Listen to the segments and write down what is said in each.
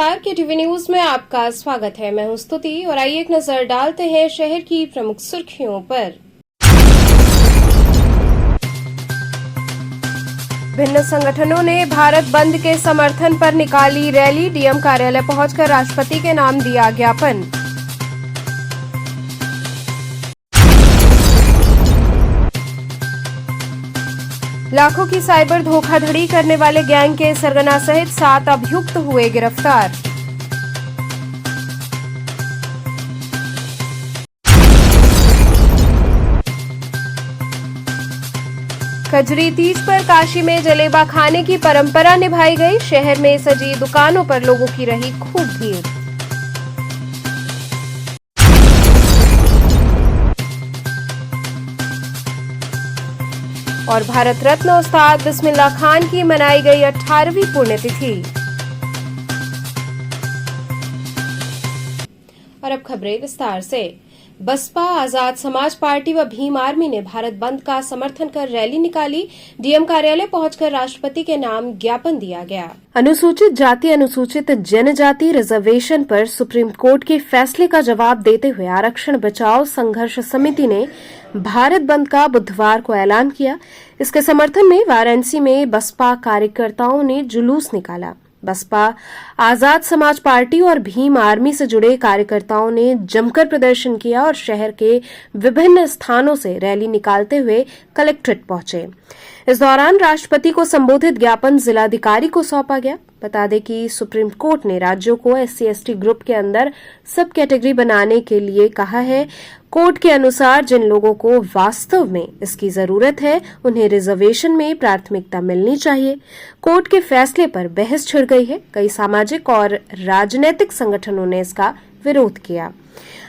नमस्कार, के TV news में आपका स्वागत है। मैं हूं स्तुति और आइए एक नजर डालते हैं शहर की प्रमुख सुर्खियों पर। विभिन्न संगठनों ने भारत बंद के समर्थन पर निकाली रैली। डीएम कार्यालय पहुंचकर राष्ट्रपति के नाम दिया ज्ञापन। लाखों की साइबर धोखाधड़ी करने वाले गैंग के सरगना सहित 7 अभियुक्त हुए गिरफ्तार। कजरी तीज पर काशी में जलेबा खाने की परंपरा निभाई गई। शहर में सजी दुकानों पर लोगों की रही खूब भीड़। और भारत रत्न उस्ताद बिस्मिल्लाह खान की मनाई गई 18वीं पुण्यतिथि। और अब खबरें विस्तार से। बसपा, आजाद समाज पार्टी व भीम आर्मी ने भारत बंद का समर्थन कर रैली निकाली। डीएम कार्यालय पहुंचकर राष्ट्रपति के नाम ज्ञापन दिया गया। अनुसूचित जाति अनुसूचित जनजाति रिजर्वेशन पर सुप्रीम कोर्ट के फैसले का जवाब देते हुए आरक्षण बचाओ संघर्ष समिति ने भारत बंद का बुधवार को ऐलान किया। इसके समर्थन में वाराणसी में बसपा कार्यकर्ताओं ने जुलूस निकाला। बसपा, आजाद समाज पार्टी और भीम आर्मी से जुड़े कार्यकर्ताओं ने जमकर प्रदर्शन किया और शहर के विभिन्न स्थानों से रैली निकालते हुए कलेक्ट्रेट पहुंचे। इस दौरान राष्ट्रपति को संबोधित ज्ञापन जिलाधिकारी को सौंपा गया। बता दें कि सुप्रीम कोर्ट ने राज्यों को SC/ST ग्रुप के अंदर सब कैटेगरी बनाने के लिए कहा है। कोर्ट के अनुसार जिन लोगों को वास्तव में इसकी जरूरत है उन्हें रिजर्वेशन में प्राथमिकता मिलनी चाहिए। कोर्ट के फैसले पर बहस छिड़ गई है। कई सामाजिक और राजनीतिक संगठनों ने इसका विरोध किया।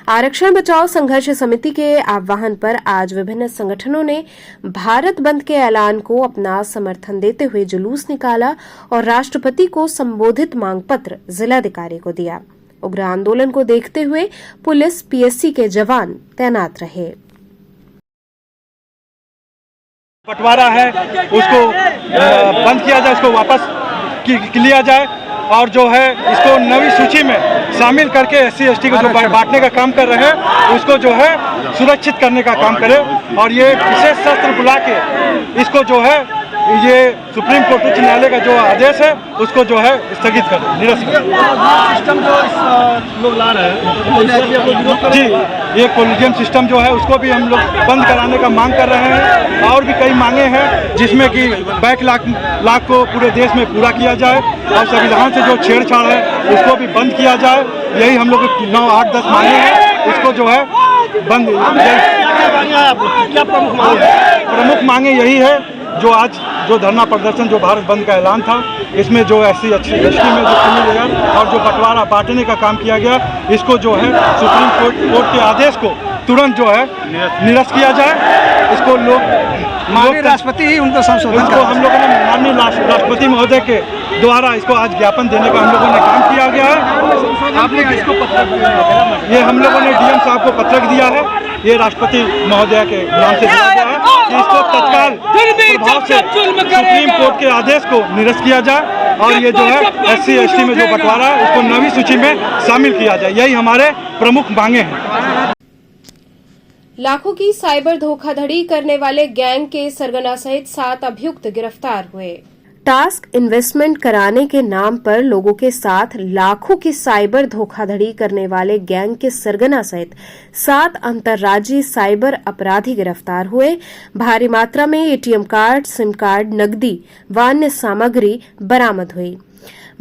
आरक्षण बचाओ संघर्ष समिति के आह्वान पर आज विभिन्न संगठनों ने भारत बंद के ऐलान को अपना समर्थन देते हुए जुलूस निकाला और राष्ट्रपति को संबोधित मांग पत्र जिलाधिकारी को दिया। उग्र आंदोलन को देखते हुए पुलिस, PSC के जवान तैनात रहे। बंटवारा है उसको बंद किया जाए, उसको वापस लिया जाए और जो है इसको नई सूची में शामिल करके SC/ST को जो बांटने का काम कर रहे हैं उसको जो है सुरक्षित करने का काम करे और ये विशेष शस्त्र बुला के इसको जो है ये सुप्रीम कोर्ट उच्च न्यायालय का जो आदेश है उसको जो है स्थगित कर निरस्त कर। सिस्टम जो लोग ला रहे हैं जी, ये कोलिजियम सिस्टम जो है उसको भी हम लोग बंद कराने का मांग कर रहे हैं और भी कई मांगे हैं जिसमें कि बैक लाख को पूरे देश में पूरा किया जाए और संविधान से जो छेड़छाड़ है उसको भी बंद किया जाए। यही हम लोग 9, 8, 10 मांगे हैं, इसको जो है बंद। क्या प्रमुख मांगे यही है जो आज जो धरना प्रदर्शन जो भारत बंद का ऐलान था इसमें जो SC/ST में जो कमी गया और जो बंटवारा बांटने का काम किया गया इसको जो है सुप्रीम कोर्ट के आदेश को तुरंत जो है निरस्त किया जाए। इसको माननीय राष्ट्रपति ही उनको संशोधन को हम लोगों ने माननीय राष्ट्रपति महोदय के द्वारा इसको आज ज्ञापन देने का हम लोगों ने काम किया गया है। आपने किसको पत्र दिया? ये हम लोगों ने DM साहब को पत्रक दिया है। ये राष्ट्रपति महोदय के नाम से दिया गया है कि इसको तत्काल प्रभाव से सुप्रीम कोर्ट के आदेश को निरस्त किया जाए और ये जो है SC/ST में जो बंटवारा है उसको नई सूची में शामिल किया जाए। यही हमारे प्रमुख मांगे हैं। लाखों की साइबर धोखाधड़ी करने वाले गैंग के सरगना सहित 7 अभियुक्त गिरफ्तार हुए। टास्क इन्वेस्टमेंट कराने के नाम पर लोगों के साथ लाखों की साइबर धोखाधड़ी करने वाले गैंग के सरगना सहित 7 अंतर्राज्यीय साइबर अपराधी गिरफ्तार हुए। भारी मात्रा में ATM कार्ड, सिम कार्ड, नकदी व अन्य सामग्री बरामद हुई।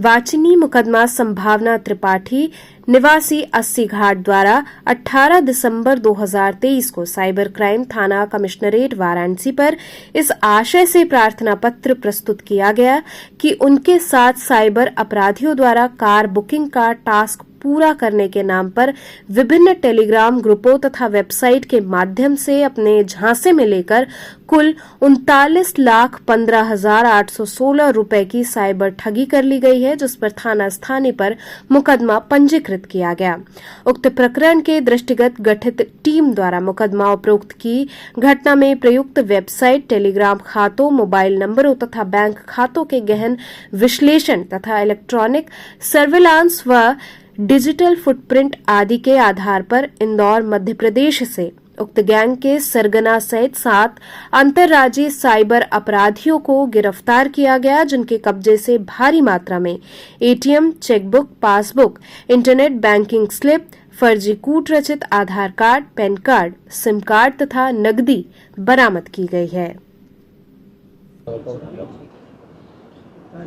वाचिनी मुकदमा संभावना त्रिपाठी निवासी 80 घाट द्वारा 18 दिसंबर 2023 को साइबर क्राइम थाना कमिश्नरेट वाराणसी पर इस आशय से प्रार्थना पत्र प्रस्तुत किया गया कि उनके साथ साइबर अपराधियों द्वारा कार बुकिंग का टास्क पूरा करने के नाम पर विभिन्न टेलीग्राम ग्रुपों तथा वेबसाइट के माध्यम से अपने झांसे में लेकर कुल 39,15,816 रुपए की साइबर ठगी कर ली गई है, जिस पर थाना स्थानीय पर मुकदमा पंजीकृत किया गया। उक्त प्रकरण के दृष्टिगत गठित टीम द्वारा मुकदमा उपरोक्त की घटना में प्रयुक्त वेबसाइट, टेलीग्राम खातों, मोबाइल नंबरों तथा बैंक खातों के गहन विश्लेषण तथा इलेक्ट्रॉनिक सर्विलांस व डिजिटल फुटप्रिंट आदि के आधार पर इंदौर, मध्य प्रदेश से उक्त गैंग के सरगना सहित 7 अंतर्राज्यीय साइबर अपराधियों को गिरफ्तार किया गया, जिनके कब्जे से भारी मात्रा में ATM, chequebook, passbook, internet banking slip, फर्जी कूट रचित Aadhaar card, PAN card, SIM card तथा नकदी बरामद की गई है।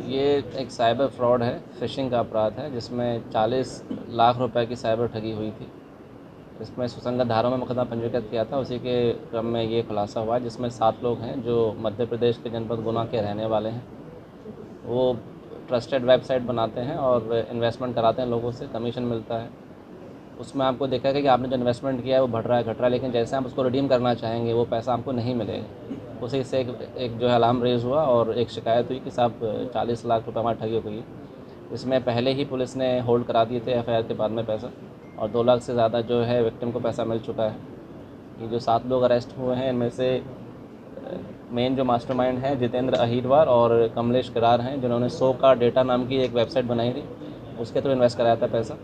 ये एक साइबर फ्रॉड है, फिशिंग का अपराध है, जिसमें 40 लाख रुपए की साइबर ठगी हुई थी। इसमें सुसंगत धाराओं में मुकदमा पंजीकृत किया था। उसी के क्रम में ये खुलासा हुआ, जिसमें 7 लोग हैं जो मध्य प्रदेश के जनपद गुना के रहने वाले हैं। वो ट्रस्टेड वेबसाइट बनाते हैं और इन्वेस्टमेंट कराते हैं, लोगों से कमीशन मिलता है। उसमें आपको देखा है कि आपने जो इन्वेस्टमेंट किया है वो बढ़ रहा है, घट रहा है, लेकिन जैसे आप उसको रिडीम करना चाहेंगे वो पैसा आपको नहीं मिलेगा। उसी से एक जो है अलार्म रेज हुआ और एक शिकायत हुई कि साहब 40 लाख रुपए हमारी ठगी हुई है। इसमें पहले ही पुलिस ने होल्ड करा दिए थे एफआईआर के बाद में पैसा, और 2 लाख से ज़्यादा जो है विक्टिम को पैसा मिल चुका है। ये जो 7 लोग अरेस्ट हुए हैं, इनमें से मेन जो मास्टरमाइंड हैं जितेंद्र अहीरवार और कमलेश करार हैं, जिन्होंने 100 का डेटा नाम की एक वेबसाइट बनाई थी, उसके थ्रू इन्वेस्ट कराया था पैसा।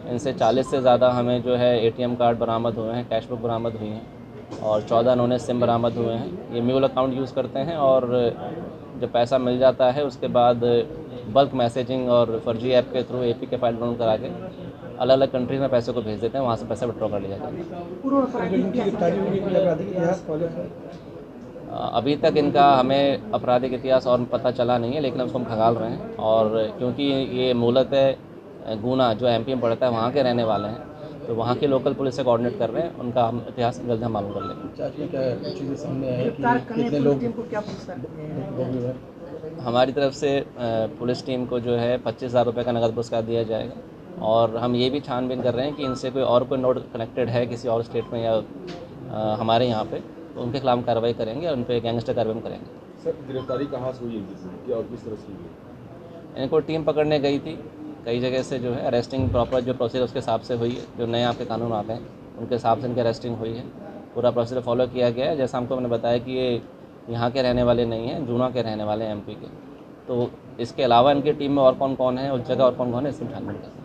इनसे 40 से ज़्यादा हमें जो है एटीएम कार्ड बरामद हुए हैं, कैश बुक बरामद हुई हैं और 14 उन्होंने सिम बरामद हुए हैं। ये म्यूल अकाउंट यूज़ करते हैं और जो पैसा मिल जाता है उसके बाद बल्क मैसेजिंग और फर्जी ऐप के थ्रू एपी के फाइल डाउनलोड करा के अलग अलग कंट्रीज में पैसे को भेज देते हैं, वहाँ से पैसा विड्रॉ कर लिया जाता है। अभी तक इनका हमें आपराधिक इतिहास और पता चला नहीं है, लेकिन उसको हम खंगाल रहे हैं। और क्योंकि ये मूलतः गुना जो एमपी में पड़ता है वहाँ के रहने वाले हैं, तो वहाँ की लोकल पुलिस से कोऑर्डिनेट कर रहे हैं। उनका हम इतिहास जल्द हम मालूम कर लेंगे। हमारी तरफ से पुलिस टीम को जो है 25,000 रुपये का नगद पुरस्कार दिया जाएगा, और हम ये भी छानबीन कर रहे हैं कि इनसे कोई नोट कनेक्टेड है किसी और स्टेट में या हमारे यहाँ पे, तो उनके खिलाफ कार्रवाई करेंगे और उन पर गैंगस्टर कार्रवाई करेंगे। सर, गिरफ्तारी कहाँ से हुई है और किस तरह से हुई? इनको टीम पकड़ने गई थी कई जगह से, जो है अरेस्टिंग प्रॉपर जो प्रोसीजर उसके हिसाब से हुई है, जो नए आपके कानून आते हैं उनके हिसाब से इनकी अरेस्टिंग हुई है। पूरा प्रोसीजर फॉलो किया गया है। जैसा हमको मैंने बताया कि ये यहाँ के रहने वाले नहीं हैं, जूना के रहने वाले हैं, एमपी के। तो इसके अलावा इनकी टीम में और कौन कौन है, उस जगह और कौन कौन है, इसमें छानबीन करते हैं।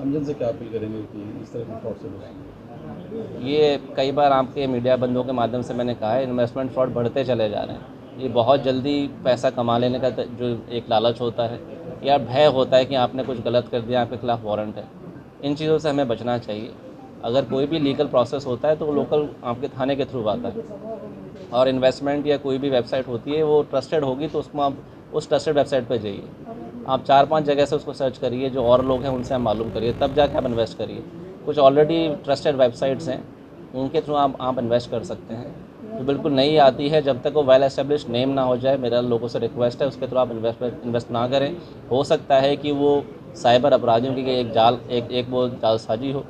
आमजन से क्या अपील करेंगे कि इस तरह के फ्रॉड से बचें? ये कई बार आपके मीडिया बंधुओं के माध्यम से मैंने कहा है, इन्वेस्टमेंट फ्रॉड बढ़ते चले जा रहे हैं। ये बहुत जल्दी पैसा कमा लेने का जो एक लालच होता है या भय होता है कि आपने कुछ गलत कर दिया, आपके खिलाफ वारंट है, इन चीज़ों से हमें बचना चाहिए। अगर कोई भी लीगल प्रोसेस होता है तो वो लोकल आपके थाने के थ्रू आता है, और इन्वेस्टमेंट या कोई भी वेबसाइट होती है वो ट्रस्टेड होगी तो उसको आप उस ट्रस्टेड वेबसाइट पर जाइए, आप 4-5 जगह से उसको सर्च करिए, जो और लोग हैं उनसे आप मालूम करिए, तब जाके आप इन्वेस्ट करिए। कुछ ऑलरेडी ट्रस्टेड वेबसाइट्स हैं, उनके थ्रू आप इन्वेस्ट कर सकते हैं। तो बिल्कुल नई आती है, जब तक वो वेल एस्टेब्लिश नेम ना हो जाए, मेरा लोगों से रिक्वेस्ट है उसके थ्रू आप इन्वेस्ट ना करें। हो सकता है कि वो साइबर अपराधियों की एक वो जालसाजी हो।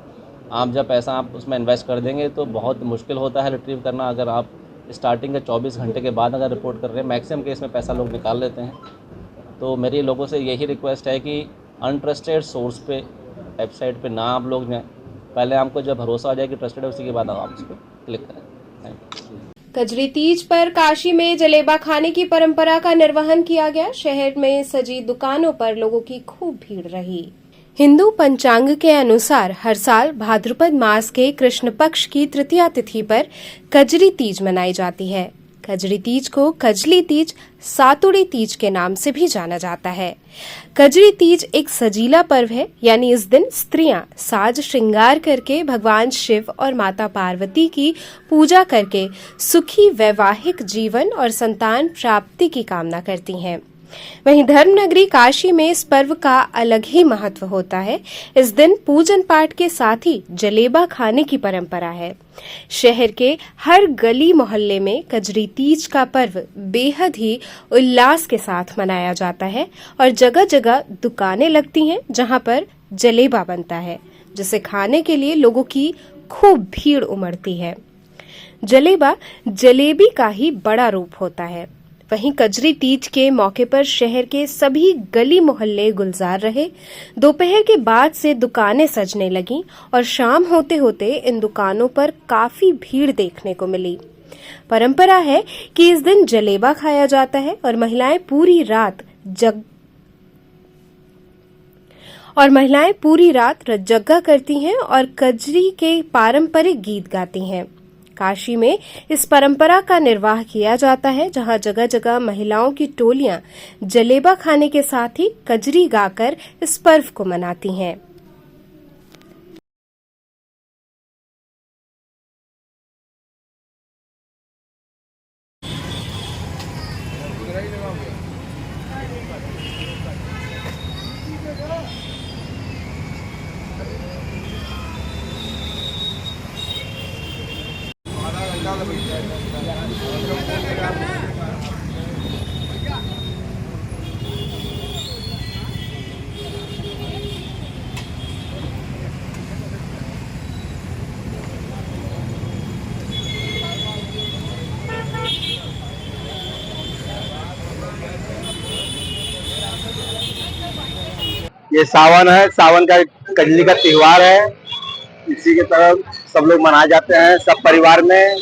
आप जब पैसा आप उसमें इन्वेस्ट कर देंगे तो बहुत मुश्किल होता है रिट्रीव करना। अगर आप स्टार्टिंग के 24 घंटे के बाद अगर रिपोर्ट कर रहे हैं, मैक्सिमम केस में पैसा लोग निकाल लेते हैं। तो मेरी लोगों से यही रिक्वेस्ट है कि अनट्रस्टेड सोर्स पे, वेबसाइट पे ना आप लोग जाएँ। पहले आपको जब भरोसा आ जाए कि ट्रस्टेड है, उसी के बाद आप उस पर क्लिक करें। Thank you. कजरी तीज पर काशी में जलेबा खाने की परंपरा का निर्वहन किया गया। शहर में सजी दुकानों पर लोगों की खूब भीड़ रही। हिंदू पंचांग के अनुसार हर साल भाद्रपद मास के कृष्ण पक्ष की तृतीया तिथि पर कजरी तीज मनाई जाती है। कजरी तीज को कजली तीज, सातुड़ी तीज के नाम से भी जाना जाता है। कजरी तीज एक सजीला पर्व है, यानी इस दिन स्त्रियां साज श्रृंगार करके भगवान शिव और माता पार्वती की पूजा करके सुखी वैवाहिक जीवन और संतान प्राप्ति की कामना करती हैं। वहीं धर्मनगरी काशी में इस पर्व का अलग ही महत्व होता है। इस दिन पूजन पाठ के साथ ही जलेबा खाने की परंपरा है। शहर के हर गली मोहल्ले में कजरी तीज का पर्व बेहद ही उल्लास के साथ मनाया जाता है और जगह जगह दुकानें लगती हैं, जहां पर जलेबा बनता है, जिसे खाने के लिए लोगों की खूब भीड़ उमड़ती है। जलेबा जलेबी का ही बड़ा रूप होता है। वहीं कजरी तीज के मौके पर शहर के सभी गली मोहल्ले गुलजार रहे। दोपहर के बाद से दुकानें सजने लगीं और शाम होते होते इन दुकानों पर काफी भीड़ देखने को मिली। परंपरा है कि इस दिन जलेबा खाया जाता है और महिलाएं पूरी रात रजग्गा करती हैं और कजरी के पारंपरिक गीत गाती हैं। काशी में इस परंपरा का निर्वाह किया जाता है, जहां जगह जगह महिलाओं की टोलियां जलेबा खाने के साथ ही कजरी गाकर इस पर्व को मनाती हैं। ये सावन है, सावन का कजली का त्योहार है। इसी की तरफ सब लोग मनाए जाते हैं, सब परिवार में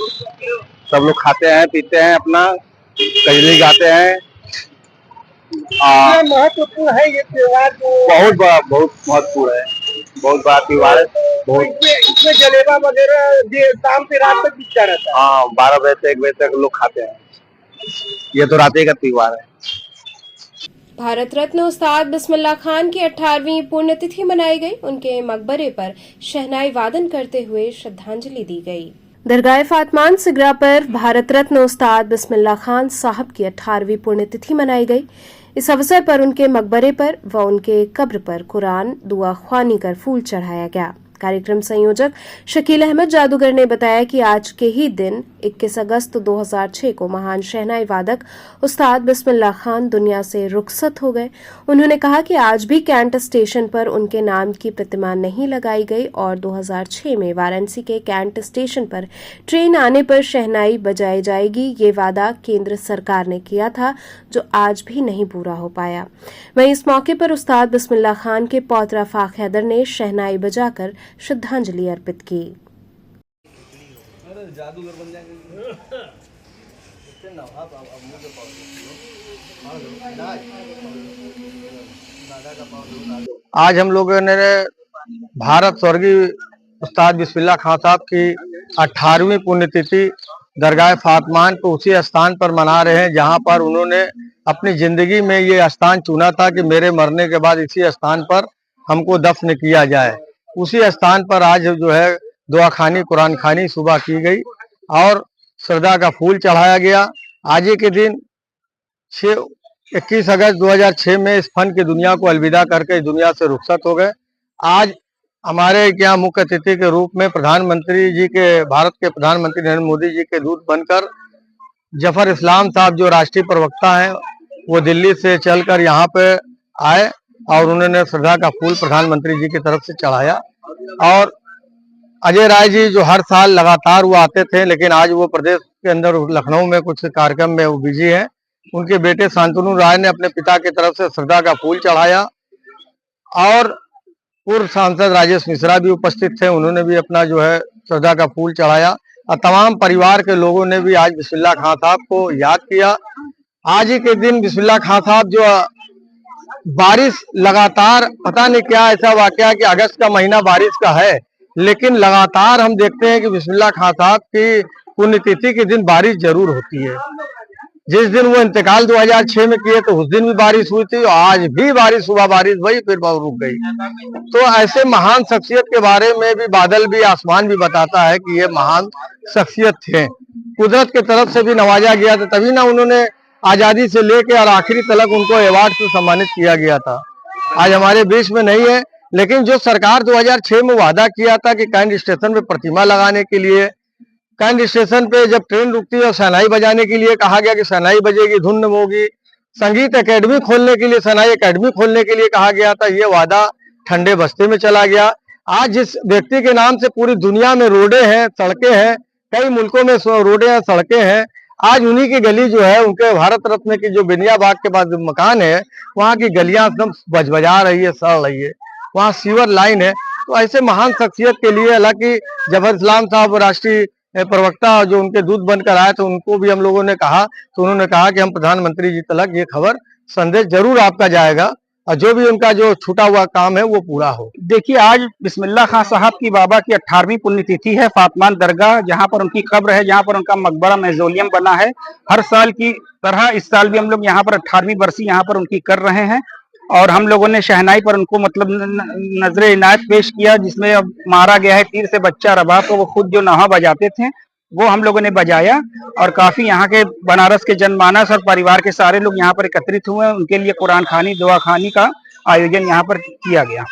सब लोग खाते हैं पीते हैं, अपना कजली गाते हैं। महत्वपूर्ण है ये त्योहार बहुत बड़ा, बहुत महत्वपूर्ण है, बहुत बड़ा त्योहार है। बहुत इसमें जलेबा वगैरह शाम से रात तक बिकता रहता है। हाँ, 12 बजे से 1 बजे तक लोग खाते हैं। ये तो रात ही का त्योहार है। भारत रत्न उस्ताद बिस्मिल्लाह खान की 18वीं पुण्यतिथि मनाई गई। उनके मकबरे पर शहनाई वादन करते हुए श्रद्धांजलि दी गई। दरगाह फातमान सिगरा पर भारत रत्न उस्ताद बिस्मिल्लाह खान साहब की 18वीं पुण्यतिथि मनाई गई। इस अवसर पर उनके मकबरे पर व उनके कब्र पर कुरान दुआ ख्वानी कर फूल चढ़ाया गया। कार्यक्रम संयोजक शकील अहमद जादूगर ने बताया कि आज के ही दिन 21 अगस्त 2006 को महान शहनाई वादक उस्ताद बिस्मिल्लाह खान दुनिया से रुखसत हो गए। उन्होंने कहा कि आज भी कैंट स्टेशन पर उनके नाम की प्रतिमा नहीं लगाई गई और 2006 में वाराणसी के कैंट स्टेशन पर ट्रेन आने पर शहनाई बजाई जाएगी, ये वादा केंद्र सरकार ने किया था, जो आज भी नहीं पूरा हो पाया। वहीं इस मौके पर उस्ताद बिस्मिल्लाह खान के पौत्र फाख हैदर ने शहनाई बजाकर श्रद्धांजलि अर्पित की। आज हम लोगों ने भारत स्वर्गीय उस्ताद बिस्मिल्लाह खान साहब की 18वीं पुण्यतिथि दरगाह फातमान को उसी स्थान पर मना रहे हैं जहां पर उन्होंने अपनी जिंदगी में ये स्थान चुना था कि मेरे मरने के बाद इसी स्थान पर हमको दफन किया जाए। उसी स्थान पर आज जो है दुआ खानी कुरान खानी सुबह की गई और श्रद्धा का फूल चढ़ाया गया। आज ही के दिन 21 अगस्त 2006 में इस फन की दुनिया को अलविदा करके इस दुनिया से रुखसत हो गए। आज हमारे यहाँ मुख्य अतिथि के रूप में प्रधानमंत्री जी के, भारत के प्रधानमंत्री नरेंद्र मोदी जी के दूत बनकर जफर इस्लाम साहब जो राष्ट्रीय प्रवक्ता हैं, वो दिल्ली से चलकर यहाँ पे आए और उन्होंने श्रद्धा का फूल प्रधानमंत्री जी की तरफ से चढ़ाया। और अजय राय जी जो हर साल लगातार वो आते थे, लेकिन आज वो प्रदेश के अंदर लखनऊ में कुछ कार्यक्रम में वो बिजी है। उनके बेटे शांतनु राय ने अपने पिता की तरफ से श्रद्धा का फूल चढ़ाया और पूर्व सांसद राजेश मिश्रा भी उपस्थित थे, उन्होंने भी अपना जो है श्रद्धा का फूल चढ़ाया और तमाम परिवार के लोगों ने भी आज बिस्मिल्लाह खान साहब को याद किया। आज ही के दिन बिस्मिल्लाह खान साहब जो बारिश लगातार, पता नहीं क्या ऐसा वाकया कि अगस्त का महीना बारिश का है, लेकिन लगातार हम देखते हैं कि बिस्मिल्लाह खान साहब की पुण्यतिथि के दिन बारिश जरूर होती है। जिस दिन वो इंतकाल 2006 में किए तो उस दिन भी बारिश हुई थी और आज भी बारिश, सुबह बारिश हुई फिर रुक गई। तो ऐसे महान शख्सियत के बारे में भी बादल भी, आसमान भी बताता है कि ये महान शख्सियत थे, कुदरत की तरफ से भी नवाजा गया था, तभी ना उन्होंने आजादी से लेकर और आखिरी तक उनको अवार्ड से सम्मानित किया गया था। आज हमारे बीच में नहीं है, लेकिन जो सरकार 2006 में वादा किया था कि कैंट स्टेशन पे प्रतिमा लगाने के लिए, कैंट स्टेशन पे जब ट्रेन रुकती है और शहनाई बजाने के लिए कहा गया कि शहनाई बजेगी, धुन होगी, संगीत एकेडमी खोलने के लिए, शहनाई एकेडमी खोलने के लिए कहा गया था, ये वादा ठंडे बस्ते में चला गया। आज जिस व्यक्ति के नाम से पूरी दुनिया में रोडें हैं, सड़कें हैं, कई मुल्कों में रोडें हैं, सड़कें हैं, आज उन्हीं की गली जो है, उनके भारत रत्न की जो बिनिया बाग के पास जो मकान है, वहाँ की गलियां एकदम बजबजा रही है, सड़ रही है, वहाँ सीवर लाइन है। तो ऐसे महान शख्सियत के लिए, हालांकि जफर इस्लाम साहब राष्ट्रीय प्रवक्ता जो उनके दूत बनकर आए थे, उनको भी हम लोगों ने कहा, तो उन्होंने कहा कि हम प्रधानमंत्री जी तक ये खबर संदेश जरूर आपका जाएगा और जो भी उनका जो छूटा हुआ काम है वो पूरा हो। देखिए, आज बिस्मिल्लाह खां साहब की बाबा की 18वीं पुण्यतिथि है। फातमान दरगाह जहां पर उनकी कब्र है, जहां पर उनका मकबरा मेज़ोलियम बना है। हर साल की तरह इस साल भी हम लोग यहाँ पर 18वीं बरसी यहाँ पर उनकी कर रहे हैं और हम लोगों ने शहनाई पर उनको मतलब नजरे इनायत पेश किया, जिसमें अब मारा गया है तीर से बच्चा रबाब, तो वो खुद जो नहा बजाते थे वो हम लोगों ने बजाया और काफी यहाँ के बनारस के जनमानस और परिवार के सारे लोग यहाँ पर एकत्रित हुए। उनके लिए कुरान खानी, दुआ खानी का आयोजन यहाँ पर किया गया।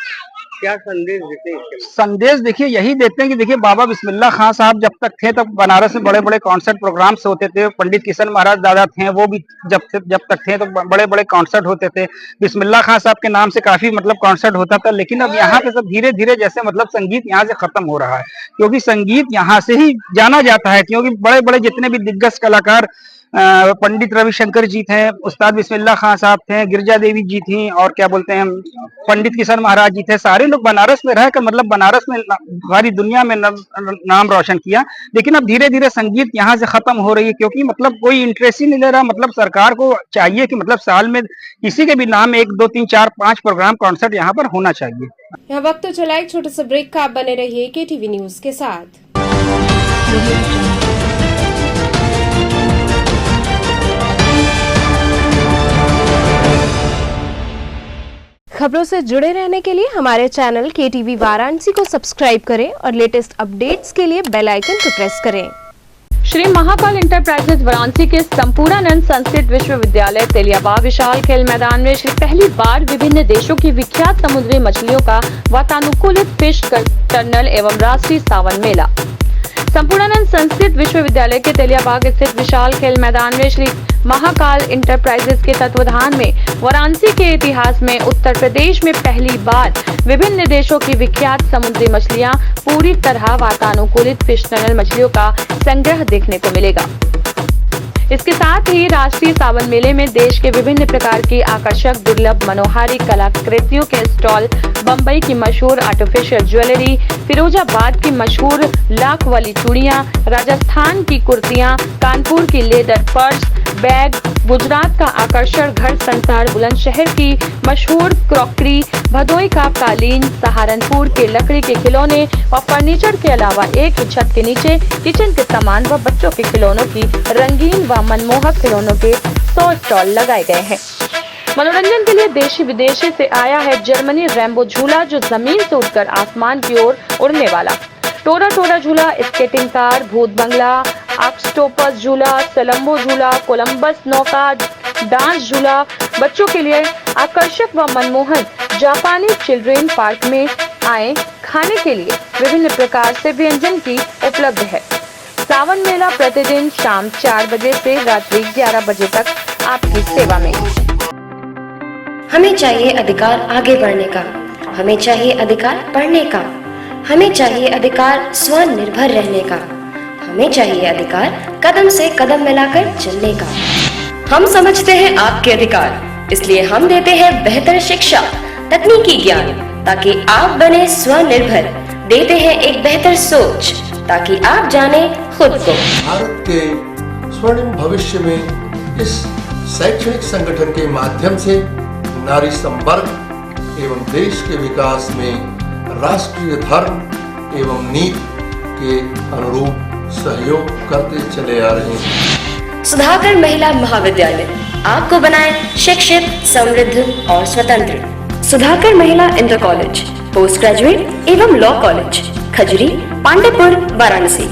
क्या संदेश देते हैं? संदेश देखिए यही देते हैं कि देखिए, बाबा बिस्मिल्लाह खां साहब जब तक थे तब बनारस में बड़े बड़े कॉन्सर्ट प्रोग्राम्स होते थे। पंडित किशन महाराज दादा थे, वो भी जब तक थे तो बड़े बड़े कॉन्सर्ट होते थे। बिस्मिल्लाह खां साहब के नाम से काफी मतलब कॉन्सर्ट होता था। लेकिन अब यहाँ पे सब धीरे धीरे जैसे मतलब संगीत यहाँ से खत्म हो रहा है, क्योंकि संगीत यहाँ से ही जाना जाता है। क्योंकि बड़े बड़े जितने भी दिग्गज कलाकार, पंडित रविशंकर जी थे, उस्ताद बिस्मिल्लाह खां साहब थे, गिरजा देवी जी थी और क्या बोलते हैं पंडित किशन महाराज जी थे, सारे लोग बनारस में रहकर मतलब बनारस में सारी दुनिया में नाम रोशन किया। लेकिन अब धीरे धीरे संगीत यहाँ से खत्म हो रही है, क्योंकि मतलब कोई इंटरेस्ट ही नहीं ले रहा। मतलब सरकार को चाहिए कि मतलब साल में किसी के भी नाम 1, 2, 3, 4, 5 प्रोग्राम कॉन्सर्ट यहाँ पर होना चाहिए। यहाँ वक्त तो चला एक छोटे से ब्रेक का, आप बने रहिए KTV न्यूज के साथ। खबरों से जुड़े रहने के लिए हमारे चैनल KTV वाराणसी को सब्सक्राइब करें और लेटेस्ट अपडेट्स के लिए बेल आइकन को प्रेस करें। श्री महाकाल इंटरप्राइजेज वाराणसी के संपूर्णानंद संस्कृत विश्वविद्यालय तेलियाबाग विशाल खेल मैदान में श्री पहली बार विभिन्न देशों की विख्यात समुद्री मछलियों का वातानुकूलित फिश टर्नल एवं राष्ट्रीय सावन मेला। संपूर्णानंद संस्कृत विश्वविद्यालय के तेलियाबाग स्थित विशाल खेल मैदान में श्री महाकाल इंटरप्राइजेज के तत्वाधान में वाराणसी के इतिहास में उत्तर प्रदेश में पहली बार विभिन्न देशों की विख्यात समुद्री मछलियां पूरी तरह वातानुकूलित फिश टनल मछलियों का संग्रह देखने को मिलेगा। इसके साथ ही राष्ट्रीय सावन मेले में देश के विभिन्न प्रकार की आकर्षक दुर्लभ मनोहारी कलाकृतियों के स्टॉल, बम्बई की मशहूर आर्टिफिशियल ज्वेलरी, फिरोजाबाद की मशहूर लाख वाली चूड़ियां, राजस्थान की कुर्तियां, कानपुर की लेदर पर्स, बैग, गुजरात का आकर्षण घर संसार, बुलंदशहर की मशहूर क्रॉकरी, भदोई का कालीन, सहारनपुर के लकड़ी के खिलौने और फर्नीचर के अलावा एक ही छत के नीचे किचन के सामान व बच्चों के खिलौनों की रंगीन व मनमोहक खिलौनों के 100 स्टॉल लगाए गए हैं। मनोरंजन के लिए देशी विदेशी से आया है जर्मनी रैम्बो झूला, जो जमीन से उठकर आसमान की ओर उड़ने वाला, टोरा टोरा झूला, स्केटिंग कार, भूत बंगला, ऑक्टोपस झूला, सलम्बो झूला, कोलंबस नौका, डांस झूला। बच्चों के लिए आकर्षक व मनमोहन जापानी चिल्ड्रेन पार्क में आए खाने के लिए विभिन्न प्रकार से व्यंजन की उपलब्ध है। सावन मेला प्रतिदिन शाम 4 बजे से रात्रि 11 बजे तक आपकी सेवा में। हमें चाहिए अधिकार आगे बढ़ने का, हमें चाहिए अधिकार पढ़ने का, हमें चाहिए अधिकार स्वनिर्भर रहने का, हमें चाहिए अधिकार कदम से कदम मिलाकर चलने का। हम समझते हैं आपके अधिकार, इसलिए हम देते हैं बेहतर शिक्षा, तकनीकी ज्ञान, ताकि आप बने स्वनिर्भर। देते हैं एक बेहतर सोच, ताकि आप जाने खुद को। भारत के स्वर्णिम भविष्य में इस शैक्षणिक संगठन के माध्यम से नारी संवर्ग एवं देश के विकास में राष्ट्रीय धर्म एवं नीति के अनुरूप सहयोग करते चले आ रहे हैं। सुधाकर महिला महाविद्यालय आपको बनाए शिक्षित, समृद्ध और स्वतंत्र। सुधाकर महिला इंटर कॉलेज, पोस्ट ग्रेजुएट एवं लॉ कॉलेज, खजरी, पांडेपुर, वाराणसी।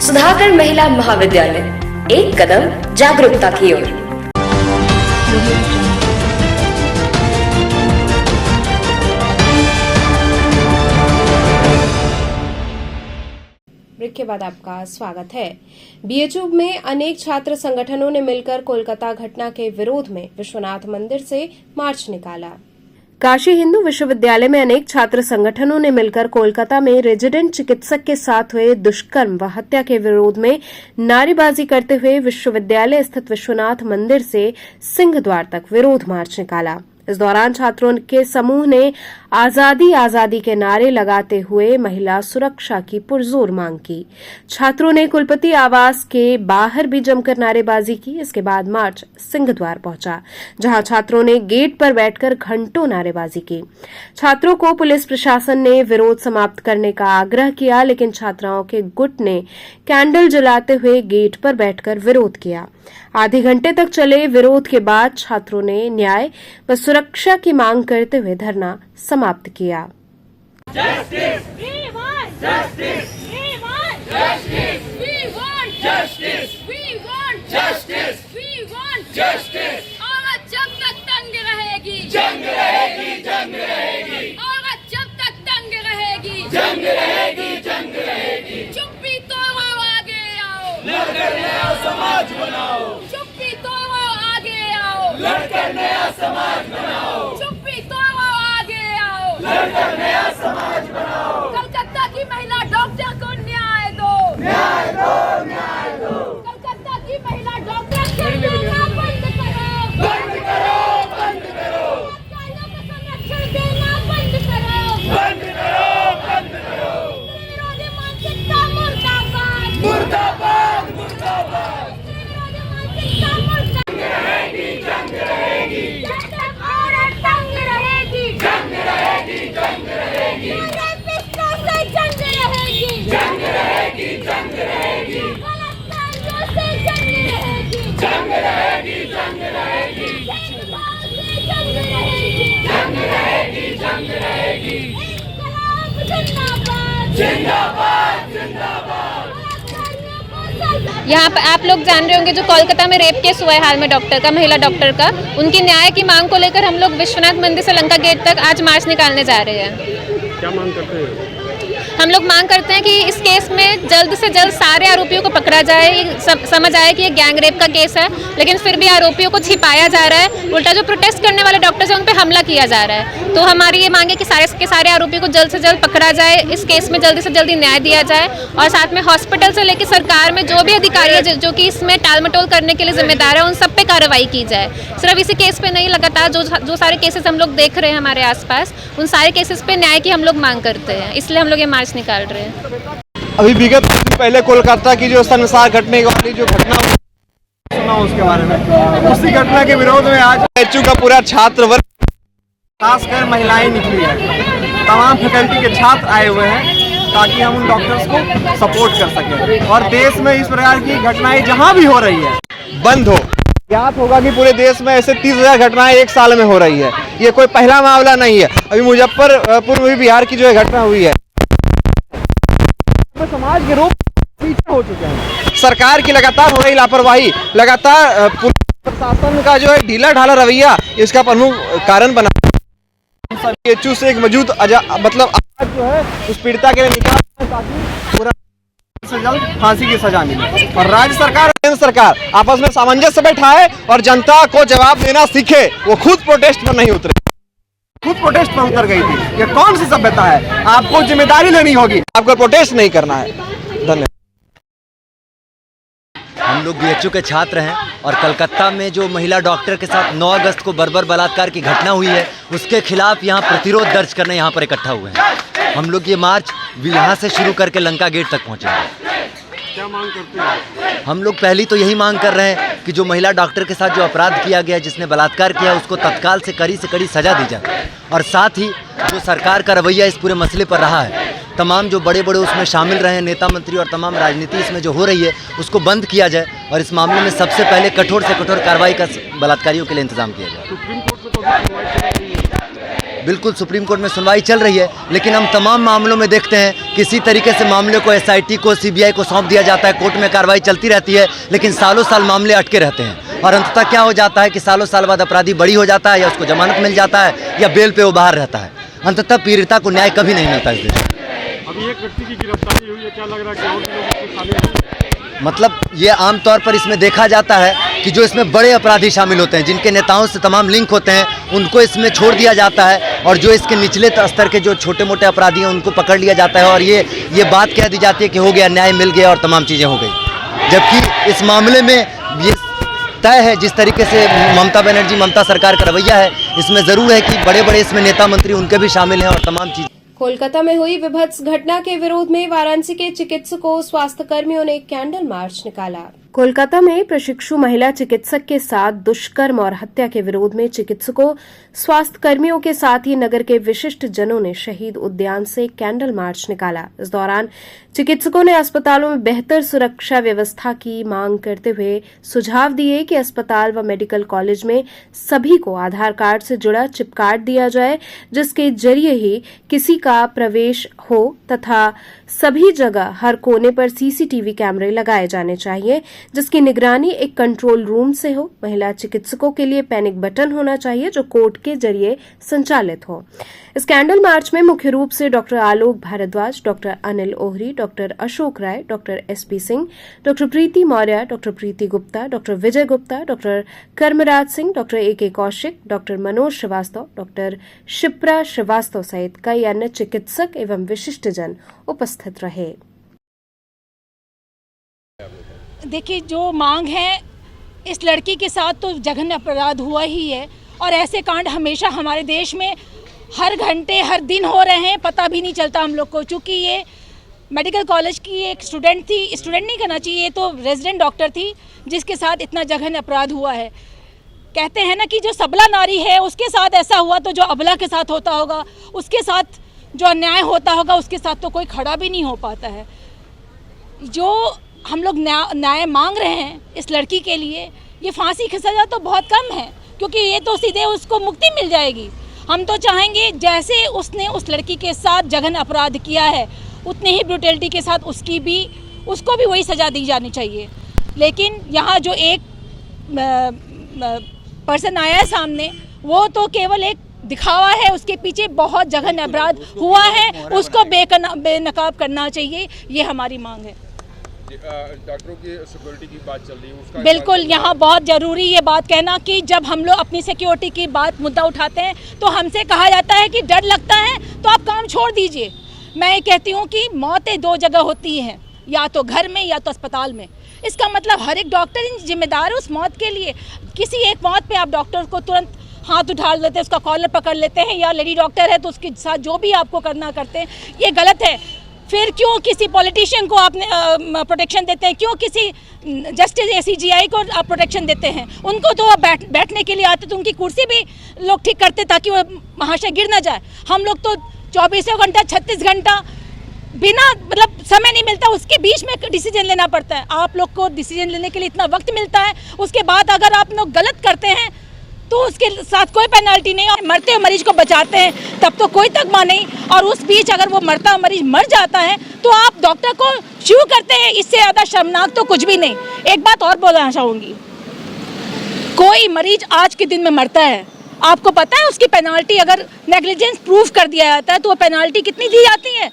सुधाकर महिला महाविद्यालय, एक कदम जागरूकता की ओर। ब्रेक के बाद आपका स्वागत है। BHU में अनेक छात्र संगठनों ने मिलकर कोलकाता घटना के विरोध में विश्वनाथ मंदिर से मार्च निकाला। काशी हिंदू विश्वविद्यालय में अनेक छात्र संगठनों ने मिलकर कोलकाता में रेजिडेंट चिकित्सक के साथ हुए दुष्कर्म व हत्या के विरोध में नारेबाजी करते हुए विश्वविद्यालय स्थित विश्वनाथ मंदिर से सिंह द्वार तक विरोध मार्च निकाला। इस दौरान छात्रों के समूह ने आजादी आजादी के नारे लगाते हुए महिला सुरक्षा की पुरजोर मांग की। छात्रों ने कुलपति आवास के बाहर भी जमकर नारेबाजी की। इसके बाद मार्च सिंह द्वार पहुंचा, जहां छात्रों ने गेट पर बैठकर घंटों नारेबाजी की। छात्रों को पुलिस प्रशासन ने विरोध समाप्त करने का आग्रह किया, लेकिन छात्राओं के गुट ने कैंडल जलाते हुए गेट पर बैठकर विरोध किया। आधे घंटे तक चले विरोध के बाद छात्रों ने न्याय व सुरक्षा की मांग करते हुए धरना समाप्त किया। चुप्पी तोड़ो आगे आओ, लड़कर नया समाज बनाओ। चुप्पी तोड़ो आगे आओ, लड़कर नया समाज बनाओ। चुप्पी तोड़ो आगे आओ, लड़कर नया समाज बनाओ। कलकत्ता की महिला डॉक्टर को न्याय दो, न्याय दो, न्याय दो। कलकत्ता की महिला डॉक्टर को देना बंद करो, बंद करो, बंद करो। कर्मचारियों को संरक्षण देना बंद करो, बंद करो, बंद करो। विरोधी मानसिकता मुर्दाबाद, मुर्दाबाद, मुर्दाबाद। विरोधी मानसिकता मुर्दाबाद। जंग रहेगी, जब तक औरत तंग रहेगी, जंग रहेगी, जंग रहेगी। रेपिस्टों से जंग रहेगी, जंग रहेगी, जंग रहेगी। बलात्कारियों से जंग रहेगी, जंग रहेगी, जंग रहेगी। भेदभाव से जंग रहेगी, जंग रहेगी, जंग रहेगी। इंकलाब जिंदाबाद, जिंदाबाद, जिंदाबाद। बलात्कारियों को सजा। यहाँ पर आप लोग जान रहे होंगे जो कोलकाता में रेप केस हुआ है हाल में डॉक्टर का, महिला डॉक्टर का, उनकी न्याय की मांग को लेकर हम लोग विश्वनाथ मंदिर से लंका गेट तक आज मार्च निकालने जा रहे हैं। क्या मांग करते हैं? हम लोग मांग करते हैं कि इस केस में जल्द से जल्द सारे आरोपियों को पकड़ा जाए। समझ आए कि ये गैंग रेप का केस है, लेकिन फिर भी आरोपियों को छिपाया जा रहा है। उल्टा जो प्रोटेस्ट करने वाले डॉक्टर्स हैं उन पर हमला किया जा रहा है। तो हमारी ये मांग है कि सारे के सारे आरोपियों को जल्द से जल्द पकड़ा जाए, इस केस में जल्दी से जल्दी न्याय दिया जाए। और साथ में हॉस्पिटल से लेकर सरकार में जो भी अधिकारी है जो कि इसमें टाल मटोल करने के लिए जिम्मेदार है, उन सब पे कार्रवाई की जाए। सिर्फ इसी केस पे नहीं, लगातार जो सारे केसेस हम लोग देख रहे हैं हमारे आसपास, उन सारे केसेस पे न्याय की हम लोग मांग करते हैं। इसलिए हम लोग ये मार्च निकाल रहे हैं। अभी विगत कुछ दिन पहले कोलकाता की जो शर्मसार घटने वाली जो घटना सुना उसके बारे में, उसी घटना के विरोध में आज एचयू का पूरा छात्र वर्ग, खासकर महिलाएं निकली है। तमाम फैकल्टी के छात्र आए हुए हैं ताकि हम उन डॉक्टर्स को सपोर्ट कर सकें और देश में इस प्रकार की घटनाएं जहां भी हो रही है बंद हो। ज्ञात होगा कि पूरे देश में ऐसे 30,000 घटनाएं एक साल में हो रही है। ये कोई पहला मामला नहीं है। अभी मुजफ्फरपुर में बिहार की जो घटना हुई है, समाज के रूप पीछे हो चुके हैं। सरकार की लगातार हो रही लापरवाही, लगातार पुलिस प्रशासन का जो है ढीला ढाला रवैया इसका प्रमुख कारण बना। एचयू से एक मौजूद मतलब आज जो है उस पीड़िता के लिए निकाल ताकि पूरा से जल्द फांसी की सजा मिले और राज्य सरकार और केंद्र सरकार आपस में सामंजस्य बैठाए और जनता को जवाब देना सीखे। वो खुद प्रोटेस्ट पर नहीं उतरे, खुद प्रोटेस्ट पर उतर गई थी। ये कौन सी सभ्यता है? आपको जिम्मेदारी लेनी होगी, आपको प्रोटेस्ट नहीं करना है। धन्यवाद। हम लोग बीएचयू के छात्र हैं और कलकत्ता में जो महिला डॉक्टर के साथ 9 अगस्त को बर्बर बलात्कार की घटना हुई है उसके खिलाफ यहाँ प्रतिरोध दर्ज करने यहाँ पर इकट्ठा हुए हैं। हम लोग ये मार्च यहाँ से शुरू करके लंका गेट तक पहुँचे हैं। क्या मांग करते हैं? हम लोग पहली तो यही मांग कर रहे हैं कि जो महिला डॉक्टर के साथ जो अपराध किया गया, जिसने बलात्कार किया, उसको तत्काल से कड़ी सजा दी जाए। और साथ ही जो सरकार का रवैया इस पूरे मसले पर रहा है, तमाम जो बड़े बड़े उसमें शामिल रहे हैं नेता मंत्री और तमाम राजनीति इसमें जो हो रही है उसको बंद किया जाए और इस मामले में सबसे पहले कठोर से कठोर कार्रवाई का बलात्कारियों के लिए इंतजाम किया जाए। सुप्रीम कोर्ट में तो सुनवाई चल रही है। बिल्कुल सुप्रीम कोर्ट में सुनवाई चल रही है, लेकिन हम तमाम मामलों में देखते हैं किसी तरीके से मामले को एसआईटी को, सीबीआई को सौंप दिया जाता है। कोर्ट में कार्रवाई चलती रहती है, लेकिन सालों साल मामले अटके रहते हैं और अंततः क्या हो जाता है कि सालों साल बाद अपराधी बरी हो जाता है या उसको जमानत मिल जाता है या बेल पे वो बाहर रहता है। अंततः पीड़िता को न्याय कभी नहीं मिलता इस देश में। अभी एक व्यक्ति की गिरफ्तारी हुई है, क्या लग रहा है कि और भी लोग इसमें शामिल हैं? मतलब ये आमतौर पर इसमें देखा जाता है कि जो इसमें बड़े अपराधी शामिल होते हैं, जिनके नेताओं से तमाम लिंक होते हैं, उनको इसमें छोड़ दिया जाता है और जो इसके निचले स्तर के जो छोटे मोटे अपराधी हैं उनको पकड़ लिया जाता है और ये बात कह दी जाती है कि हो गया, न्याय मिल गया और तमाम चीज़ें हो गई। जबकि इस मामले में ये तय है जिस तरीके से ममता सरकार का रवैया है, इसमें ज़रूर है कि बड़े बड़े इसमें नेता मंत्री उनके भी शामिल हैं और तमाम चीज़। कोलकाता में हुई विभत्स घटना के विरोध में वाराणसी के चिकित्सकों स्वास्थ्य कर्मियों ने कैंडल मार्च निकाला। कोलकाता में प्रशिक्षु महिला चिकित्सक के साथ दुष्कर्म और हत्या के विरोध में चिकित्सकों स्वास्थ्य कर्मियों के साथ ही नगर के विशिष्ट जनों ने शहीद उद्यान से कैंडल मार्च निकाला। इस दौरान चिकित्सकों ने अस्पतालों में बेहतर सुरक्षा व्यवस्था की मांग करते हुए सुझाव दिए कि अस्पताल व मेडिकल कॉलेज में सभी को आधार कार्ड से जुड़ा चिप कार्ड दिया जाए, जिसके जरिए ही किसी का प्रवेश हो तथा सभी जगह हर कोने पर सीसीटीवी कैमरे लगाए जाने चाहिए, जिसकी निगरानी एक कंट्रोल रूम से हो। महिला चिकित्सकों के लिए पैनिक बटन होना चाहिए जो कोड के जरिए संचालित हो। इस कैंडल मार्च में मुख्य रूप से doctor Alok Bhardwaj, doctor Anil Ohri, doctor Ashok Rai, doctor SP Singh, doctor Preeti Maurya, doctor Preeti Gupta, doctor Vijay Gupta, doctor Karmraj Singh, doctor AK. Kaushik, doctor Manoj Srivastava, doctor Shipra Srivastava सहित कई अन्य चिकित्सक एवं विशिष्ट जन उपस्थित रहे। देखिए, जो मांग है, इस लड़की के साथ तो जघन्य अपराध हुआ ही है और ऐसे कांड हमेशा हमारे देश में हर घंटे हर दिन हो रहे हैं, पता भी नहीं चलता हम लोग को। चूँकि ये मेडिकल कॉलेज की एक स्टूडेंट थी, स्टूडेंट नहीं कहना चाहिए, ये तो रेजिडेंट डॉक्टर थी जिसके साथ इतना जघन्य अपराध हुआ है। कहते हैं ना कि जो सबला नारी है उसके साथ ऐसा हुआ तो जो अबला के साथ होता होगा, उसके साथ जो अन्याय होता होगा उसके साथ तो कोई खड़ा भी नहीं हो पाता है। जो हम लोग न्याय मांग रहे हैं इस लड़की के लिए, ये फांसी की सज़ा तो बहुत कम है क्योंकि ये तो सीधे उसको मुक्ति मिल जाएगी। हम तो चाहेंगे जैसे उसने उस लड़की के साथ जघन्य अपराध किया है उतने ही ब्रुटलिटी के साथ उसको भी वही सज़ा दी जानी चाहिए। लेकिन यहाँ जो एक पर्सन आया है सामने, वो तो केवल एक दिखावा है, उसके पीछे बहुत जघन्य अपराध हुआ है, उसको बेनकाब करना चाहिए, ये हमारी मांग है। डॉक्टरों की सिक्योरिटी की बात चल रही है, उसका बिल्कुल यहाँ बहुत ज़रूरी ये बात कहना कि जब हम लोग अपनी सिक्योरिटी की मुद्दा उठाते हैं तो हमसे कहा जाता है कि डर लगता है तो आप काम छोड़ दीजिए। मैं ये कहती हूँ कि मौतें दो जगह होती हैं, या तो घर में या तो अस्पताल में। इसका मतलब हर एक डॉक्टर जिम्मेदार है उस मौत के लिए। किसी एक मौत पे आप डॉक्टर को तुरंत हाथ उठा लेते हैं, उसका कॉलर पकड़ लेते हैं, या लेडी डॉक्टर है तो उसके साथ जो भी आपको करना करते हैं, ये गलत है। फिर क्यों किसी पॉलिटिशियन को आपने प्रोटेक्शन देते हैं, क्यों किसी जस्टिस ACGI को आप प्रोटेक्शन देते हैं? उनको तो बैठने के लिए आते तो उनकी कुर्सी भी लोग ठीक करते ताकि वो महाशय गिर ना जाए। हम लोग तो 24 घंटा 36 घंटा बिना मतलब समय नहीं मिलता, उसके बीच में डिसीजन लेना पड़ता है। आप लोग को डिसीजन लेने के लिए इतना वक्त मिलता है, उसके बाद अगर आप लोग गलत करते हैं तो उसके साथ कोई पेनल्टी नहीं। और मरते हुए मरीज को बचाते हैं तब तो कोई तगमा नहीं, और उस बीच अगर वो मरता हुआ मरीज मर जाता है तो आप डॉक्टर को शुरू करते हैं। इससे ज़्यादा शर्मनाक तो कुछ भी नहीं। एक बात और बोलना चाहूँगी, कोई मरीज आज के दिन में मरता है, आपको पता है उसकी पेनल्टी अगर नेग्लिजेंस प्रूफ कर दिया जाता है तो वो पेनल्टी कितनी दी जाती है?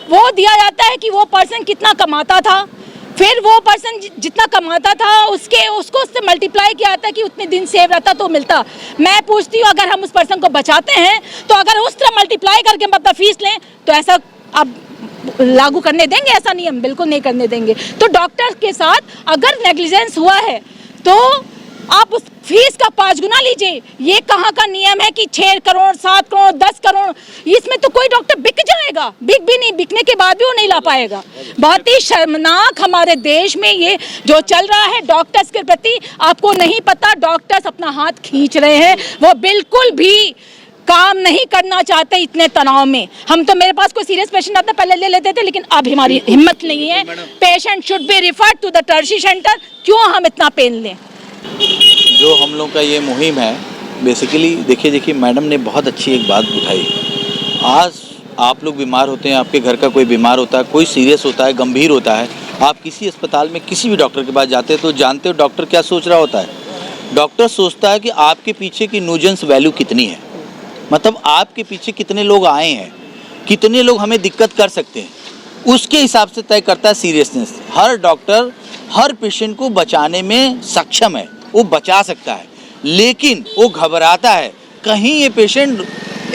वो दिया जाता है कि वो पर्सन कितना कमाता था, फिर वो पर्सन जितना कमाता था उसको उससे मल्टीप्लाई किया जाता है कि उतने दिन सेव रहता तो मिलता। मैं पूछती हूँ, अगर हम उस पर्सन को बचाते हैं तो अगर उस तरह मल्टीप्लाई करके हम अपना फीस लें तो ऐसा आप लागू करने देंगे? ऐसा नहीं, हम बिल्कुल नहीं करने देंगे। तो डॉक्टर के साथ अगर नेग्लिजेंस हुआ है तो आप उस फीस का 5 गुना लीजिए। ये कहाँ का नियम है कि 6 करोड़ 7 करोड़ 10 करोड़, इसमें तो कोई डॉक्टर बिक जाएगा, बिक भी नहीं, बिकने के बाद भी वो नहीं ला पाएगा। बहुत ही शर्मनाक हमारे देश में ये जो चल रहा है डॉक्टर्स के प्रति। आपको नहीं पता, डॉक्टर्स अपना हाथ खींच रहे हैं, वो बिल्कुल भी काम नहीं करना चाहते इतने तनाव में। हम तो, मेरे पास कोई सीरियस पेशेंट आता पहले ले लेते थे, लेकिन अब हमारी हिम्मत नहीं है। Patient should be referred to the tertiary centre. क्यों हम इतना पेन लें? जो हम लोग का ये मुहिम है, बेसिकली देखिए मैडम ने बहुत अच्छी एक बात उठाई। आज आप लोग बीमार होते हैं, आपके घर का कोई बीमार होता है, कोई सीरियस होता है, गंभीर होता है, आप किसी अस्पताल में किसी भी डॉक्टर के पास जाते हैं तो जानते हो डॉक्टर क्या सोच रहा होता है? डॉक्टर सोचता है कि आपके पीछे की न्यूजेंस वैल्यू कितनी है, मतलब आपके पीछे कितने लोग आए हैं, कितने लोग हमें दिक्कत कर सकते हैं, उसके हिसाब से तय करता है सीरियसनेस। हर डॉक्टर हर पेशेंट को बचाने में सक्षम है, वो बचा सकता है, लेकिन वो घबराता है कहीं ये पेशेंट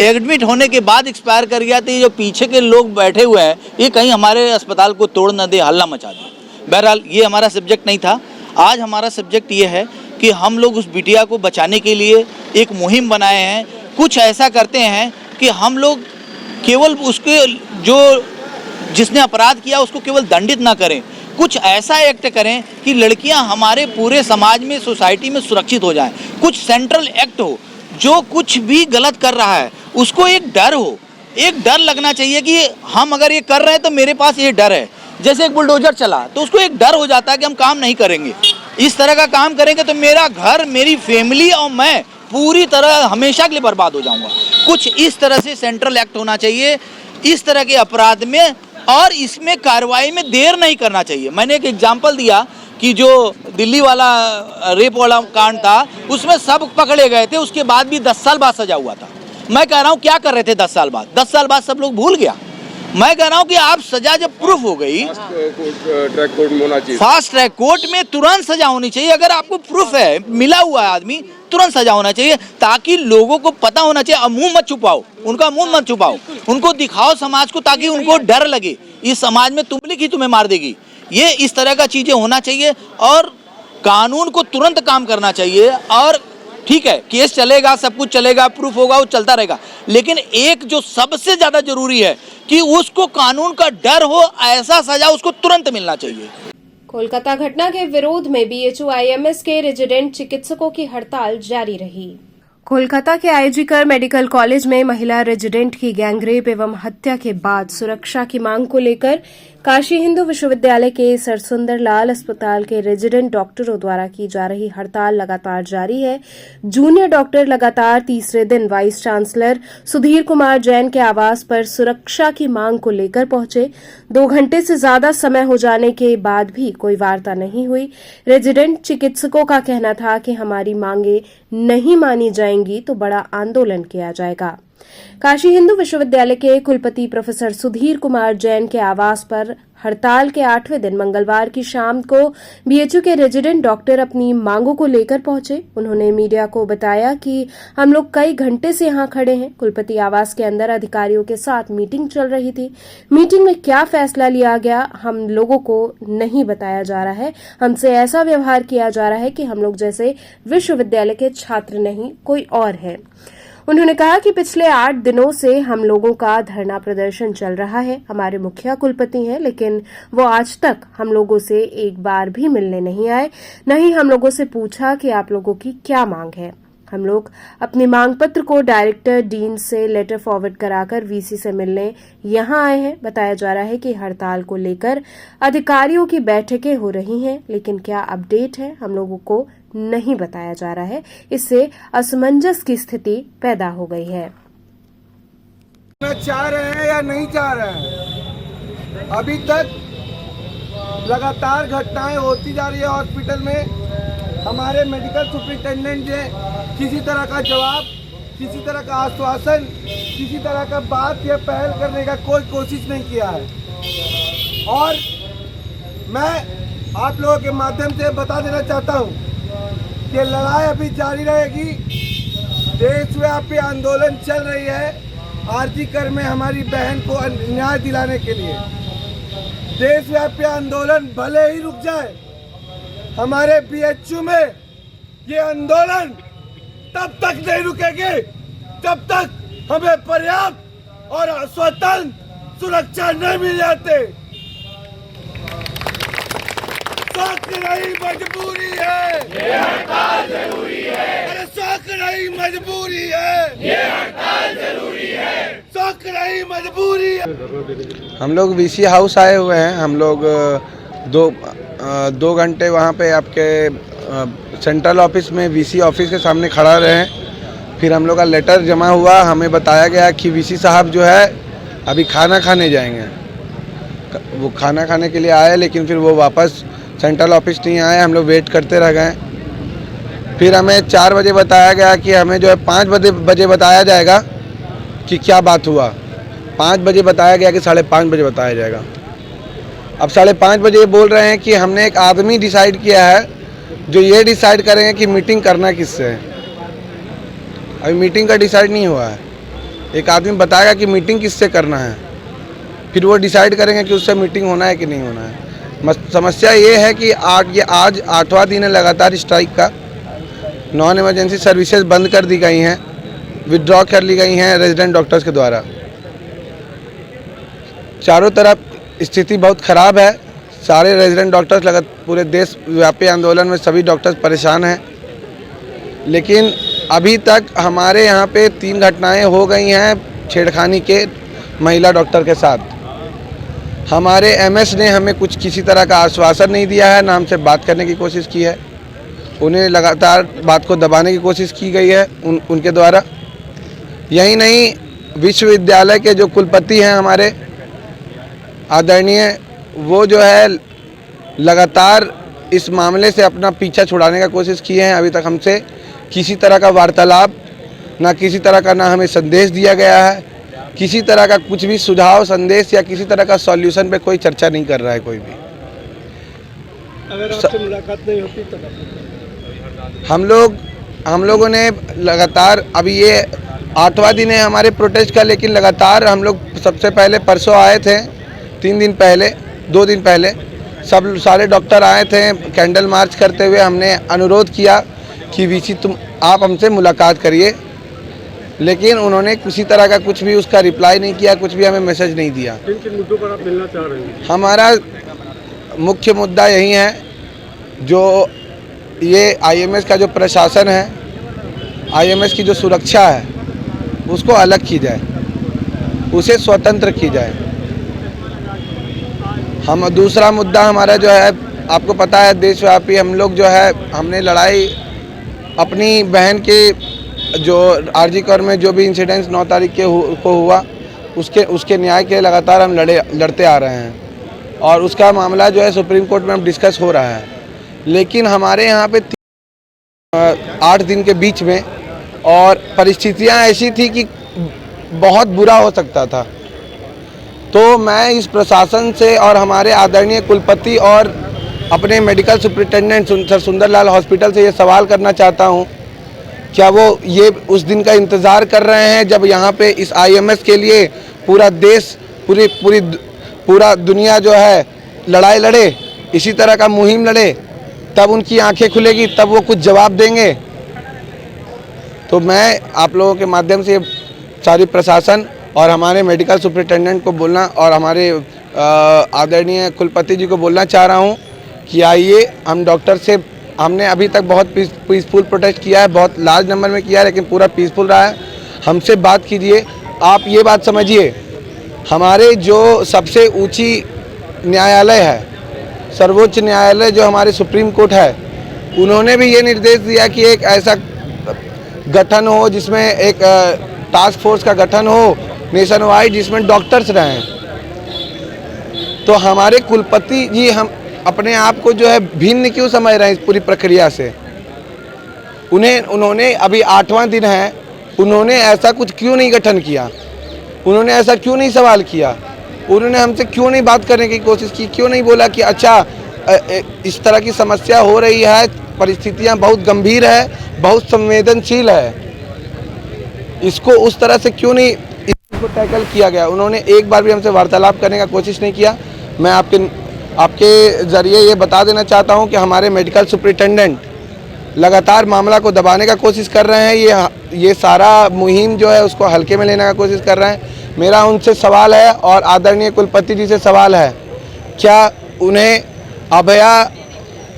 एडमिट होने के बाद एक्सपायर कर गया तो ये जो पीछे के लोग बैठे हुए हैं ये कहीं हमारे अस्पताल को तोड़ न दे, हल्ला मचा दे। बहरहाल ये हमारा सब्जेक्ट नहीं था। आज हमारा सब्जेक्ट ये है कि हम लोग उस बिटिया को बचाने के लिए एक मुहिम बनाए हैं। कुछ ऐसा करते हैं कि हम लोग केवल उसके जो जिसने अपराध किया उसको केवल दंडित ना करें, कुछ ऐसा एक्ट करें कि लड़कियां हमारे पूरे समाज में, सोसाइटी में सुरक्षित हो जाएं। कुछ सेंट्रल एक्ट हो, जो कुछ भी गलत कर रहा है उसको एक डर हो, एक डर लगना चाहिए कि हम अगर ये कर रहे हैं तो मेरे पास ये डर है। जैसे एक बुलडोजर चला तो उसको एक डर हो जाता है कि हम काम नहीं करेंगे, इस तरह का काम करेंगे तो मेरा घर, मेरी फैमिली और मैं पूरी तरह हमेशा के लिए बर्बाद हो जाऊंगा। कुछ इस तरह से सेंट्रल एक्ट होना चाहिए इस तरह के अपराध में, और इसमें कार्रवाई में देर नहीं करना चाहिए। मैंने एक एग्जाम्पल दिया कि जो दिल्ली वाला रेप वाला कांड था उसमें सब पकड़े गए थे, उसके बाद भी 10 साल बाद सजा हुआ था। मैं कह रहा हूँ क्या कर रहे थे 10 साल बाद? 10 साल बाद सब लोग भूल गया। मैं कह रहा हूँ कि आप सजा जब प्रूफ हो गई, फास्ट ट्रैक कोर्ट में तुरंत सजा होनी चाहिए। अगर आपको प्रूफ है, मिला हुआ है आदमी, तुरंत सजा होना चाहिए, ताकि लोगों को पता होना चाहिए। अब मुंह मत छुपाओ, उनका मुंह मत छुपाओ, उनको दिखाओ समाज को, ताकि उनको डर लगे इस समाज में तुमलिक ही तुम्हें मार देगी। ये इस तरह का चीजें होना चाहिए और कानून को तुरंत काम करना चाहिए। और ठीक है, केस चलेगा, सब कुछ चलेगा, प्रूफ होगा, वो चलता रहेगा, लेकिन एक जो सबसे ज्यादा जरूरी है कि उसको कानून का डर हो, ऐसा सजा उसको तुरंत मिलना चाहिए। कोलकाता घटना के विरोध में BHUIMS के रेजिडेंट चिकित्सकों की हड़ताल जारी रही। कोलकाता के IG कर मेडिकल कॉलेज में महिला रेजिडेंट की गैंगरेप एवं हत्या के बाद सुरक्षा की मांग को लेकर काशी हिंदू विश्वविद्यालय के सरसुंदर लाल अस्पताल के रेजिडेंट डॉक्टरों द्वारा की जा रही हड़ताल लगातार जारी है। जूनियर डॉक्टर लगातार तीसरे दिन वाइस चांसलर सुधीर कुमार जैन के आवास पर सुरक्षा की मांग को लेकर पहुंचे। 2 घंटे से ज्यादा समय हो जाने के बाद भी कोई वार्ता नहीं हुई। रेजिडेंट चिकित्सकों का कहना था कि हमारी मांगे नहीं मानी जाएंगी तो बड़ा आंदोलन किया जाएगा। काशी हिंदू विश्वविद्यालय के कुलपति प्रोफेसर सुधीर कुमार जैन के आवास पर हड़ताल के 8वें दिन मंगलवार की शाम को BHU के रेजिडेंट डॉक्टर अपनी मांगों को लेकर पहुंचे। उन्होंने मीडिया को बताया कि हम लोग कई घंटे से यहां खड़े हैं। कुलपति आवास के अंदर अधिकारियों के साथ मीटिंग चल रही थी। मीटिंग में क्या फैसला लिया गया हम लोगों को नहीं बताया जा रहा है। हमसे ऐसा व्यवहार किया जा रहा है कि हम लोग जैसे विश्वविद्यालय के छात्र नहीं, कोई और है। उन्होंने कहा कि पिछले 8 दिनों से हम लोगों का धरना प्रदर्शन चल रहा है। हमारे मुखिया कुलपति हैं, लेकिन वो आज तक हम लोगों से एक बार भी मिलने नहीं आए, न ही हम लोगों से पूछा कि आप लोगों की क्या मांग है। हम लोग अपनी मांग पत्र को डायरेक्टर डीन से लेटर फॉरवर्ड कराकर VC से मिलने यहां आए हैं। बताया जा रहा है कि हड़ताल को लेकर अधिकारियों की बैठकें हो रही हैं, लेकिन क्या अपडेट है हम लोगों को नहीं बताया जा रहा है। इससे असमंजस की स्थिति पैदा हो गई है। चाह रहे हैं या नहीं चाह रहे हैं, अभी तक लगातार घटनाएं होती जा रही है हॉस्पिटल में। हमारे मेडिकल सुपरिटेंडेंट ने किसी तरह का जवाब, किसी तरह का आश्वासन, किसी तरह का बात या पहल करने का कोई कोशिश नहीं किया है। और मैं आप लोगों के माध्यम से बता देना चाहता हूं कि लड़ाई अभी जारी रहेगी। देशव्यापी आंदोलन चल रही है आरजी कर में हमारी बहन को न्याय दिलाने के लिए। देशव्यापी आंदोलन भले ही रुक जाए, हमारे BHU में ये आंदोलन तब तक नहीं रुकेंगे जब तक हमें पर्याप्त और स्वतंत्र सुरक्षा नहीं मिल जाते। शौक नहीं मजबूरी है, ये हड़ताल जरूरी है। अरे शौक नहीं मजबूरी है, ये हड़ताल जरूरी है। शौक नहीं मजबूरी है। हम लोग VC हाउस आए हुए हैं। हम लोग 2 घंटे वहाँ पे आपके सेंट्रल ऑफिस में VC ऑफिस के सामने खड़ा रहे हैं। फिर हम लोग का लेटर जमा हुआ, हमें बताया गया कि VC साहब जो है अभी खाना खाने जाएंगे। वो खाना खाने के लिए आए, लेकिन फिर वो वापस सेंट्रल ऑफिस नहीं आए। हम लोग वेट करते रह गए। फिर हमें 4 बजे बताया गया कि हमें जो है 5 बजे बताया जाएगा कि क्या बात हुआ। 5 बजे बताया गया कि 5:30 बजे बताया जाएगा। अब 5:30 बजे ये बोल रहे हैं कि हमने एक आदमी डिसाइड किया है जो ये डिसाइड करेंगे कि मीटिंग करना किससे है। अभी मीटिंग का डिसाइड नहीं हुआ है। एक आदमी बताएगा कि मीटिंग किससे करना है, फिर वो डिसाइड करेंगे कि उससे मीटिंग होना है कि नहीं होना है। समस्या ये है कि आज 8वां दिन है लगातार स्ट्राइक का। नॉन इमरजेंसी सर्विसेज बंद कर दी गई हैं, विड्रॉ कर ली गई हैं रेजिडेंट डॉक्टर्स के द्वारा। चारों तरफ स्थिति बहुत ख़राब है। सारे रेजिडेंट डॉक्टर्स पूरे देश व्यापी आंदोलन में सभी डॉक्टर्स परेशान हैं। लेकिन अभी तक हमारे यहाँ पे 3 घटनाएं हो गई हैं छेड़खानी के महिला डॉक्टर के साथ। हमारे एमएस ने हमें किसी तरह का आश्वासन नहीं दिया है, ना हमसे बात करने की कोशिश की है। उन्हें लगातार बात को दबाने की कोशिश की गई है उनके द्वारा। यही नहीं, विश्वविद्यालय के जो कुलपति हैं हमारे आदरणीय, वो जो है लगातार इस मामले से अपना पीछा छुड़ाने का कोशिश किए हैं। अभी तक हमसे किसी तरह का वार्तालाप, ना किसी तरह का ना हमें संदेश दिया गया है, किसी तरह का कुछ भी सुझाव संदेश या किसी तरह का सॉल्यूशन पे कोई चर्चा नहीं कर रहा है कोई भी। अगर आपसे मुलाकात नहीं होती तो हम लोगों ने लगातार, अभी ये 8वां दिन है हमारे प्रोटेस्ट का, लेकिन लगातार हम लोग सबसे पहले परसों आए थे, 2 दिन पहले सारे डॉक्टर आए थे। कैंडल मार्च करते हुए हमने अनुरोध किया कि वीसी आप हमसे मुलाकात करिए, लेकिन उन्होंने किसी तरह का कुछ भी उसका रिप्लाई नहीं किया, कुछ भी हमें मैसेज नहीं दिया। किन मुद्दों पर आप मिलना चाह रहे हैं? हमारा मुख्य मुद्दा यही है, जो ये आईएमएस का जो प्रशासन है, आईएमएस की जो सुरक्षा है, उसको अलग की जाए, उसे स्वतंत्र की जाए। हम दूसरा मुद्दा हमारा जो है, आपको पता है देशव्यापी हम लोग जो है, हमने लड़ाई अपनी बहन के जो आरजी कर में जो भी इंसिडेंट्स 9 तारीख को हुआ, उसके न्याय के लगातार हम लड़ते आ रहे हैं, और उसका मामला जो है सुप्रीम कोर्ट में हम डिस्कस हो रहा है। लेकिन हमारे यहाँ पे 8 दिन के बीच में, और परिस्थितियाँ ऐसी थी कि बहुत बुरा हो सकता था। तो मैं इस प्रशासन से और हमारे आदरणीय कुलपति और अपने medical superintendent sir Sundarlal hospital से ये सवाल करना चाहता हूँ, क्या वो ये उस दिन का इंतज़ार कर रहे हैं जब यहाँ पे इस आईएमएस के लिए पूरा देश, पूरा दुनिया जो है लड़ाई लड़े, इसी तरह का मुहिम लड़े, तब उनकी आंखें खुलेगी, तब वो कुछ जवाब देंगे। तो मैं आप लोगों के माध्यम से सारी प्रशासन और हमारे मेडिकल सुपरिटेंडेंट को बोलना, और हमारे आदरणीय कुलपति जी को बोलना चाह रहा हूँ कि आइए, हम डॉक्टर से, हमने अभी तक बहुत पीसफुल प्रोटेस्ट किया है, बहुत लार्ज नंबर में किया है, लेकिन पूरा पीसफुल रहा है। हमसे बात कीजिए। आप ये बात समझिए, हमारे जो सबसे ऊंची न्यायालय है, सर्वोच्च न्यायालय जो हमारे सुप्रीम कोर्ट है, उन्होंने भी ये निर्देश दिया कि एक ऐसा गठन हो जिसमें एक टास्क फोर्स का गठन हो नेशन वाइड, जिसमें डॉक्टर्स रहें। तो हमारे कुलपति जी हम अपने आप को जो है भिन्न क्यों समझ रहे हैं इस पूरी प्रक्रिया से? उन्होंने अभी 8वां दिन है, उन्होंने ऐसा कुछ क्यों नहीं गठन किया? उन्होंने ऐसा क्यों नहीं सवाल किया? उन्होंने हमसे क्यों नहीं बात करने की कोशिश की? क्यों नहीं बोला कि अच्छा इस तरह की समस्या हो रही है, परिस्थितियां बहुत गंभीर है, बहुत संवेदनशील है, इसको उस तरह से क्यों नहीं इसको टैकल किया गया? उन्होंने एक बार भी हमसे वार्तालाप करने का कोशिश नहीं किया। मैं आपके ज़रिए ये बता देना चाहता हूं कि हमारे मेडिकल सुपरिटेंडेंट लगातार मामला को दबाने का कोशिश कर रहे हैं। ये सारा मुहिम जो है उसको हल्के में लेने का कोशिश कर रहे हैं। मेरा उनसे सवाल है और आदरणीय कुलपति जी से सवाल है, क्या उन्हें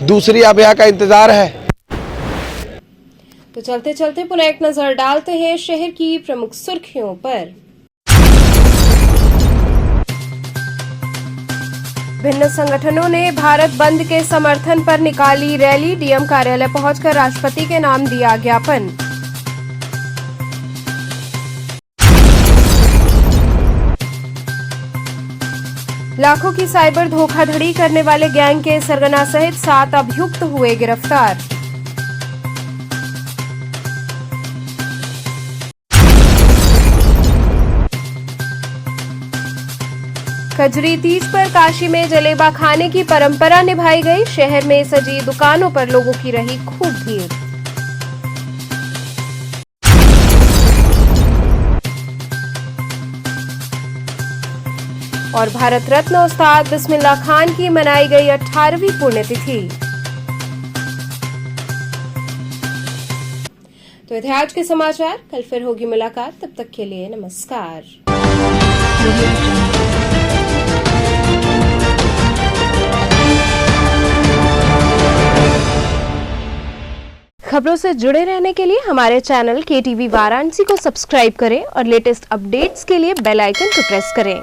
दूसरी अभया का इंतज़ार है? तो चलते चलते पुनः एक नजर डालते हैं शहर की प्रमुख सुर्खियों पर। विभिन्न संगठनों ने भारत बंद के समर्थन पर निकाली रैली, डीएम कार्यालय पहुंचकर राष्ट्रपति के नाम दिया ज्ञापन। लाखों की साइबर धोखाधड़ी करने वाले गैंग के सरगना सहित 7 अभियुक्त हुए गिरफ्तार। कजरी तीज पर काशी में जलेबा खाने की परंपरा निभाई गई। शहर में सजी दुकानों पर लोगों की रही खूब भीड़। और भारत रत्न उस्ताद बिस्मिल्लाह खान की मनाई गई 18वीं पुण्यतिथि। तो ये थे आज के समाचार। कल फिर होगी मुलाकात, तब तक के लिए नमस्कार। खबरों से जुड़े रहने के लिए हमारे चैनल KTV वाराणसी को सब्सक्राइब करें और लेटेस्ट अपडेट्स के लिए बेल आइकन को प्रेस करें।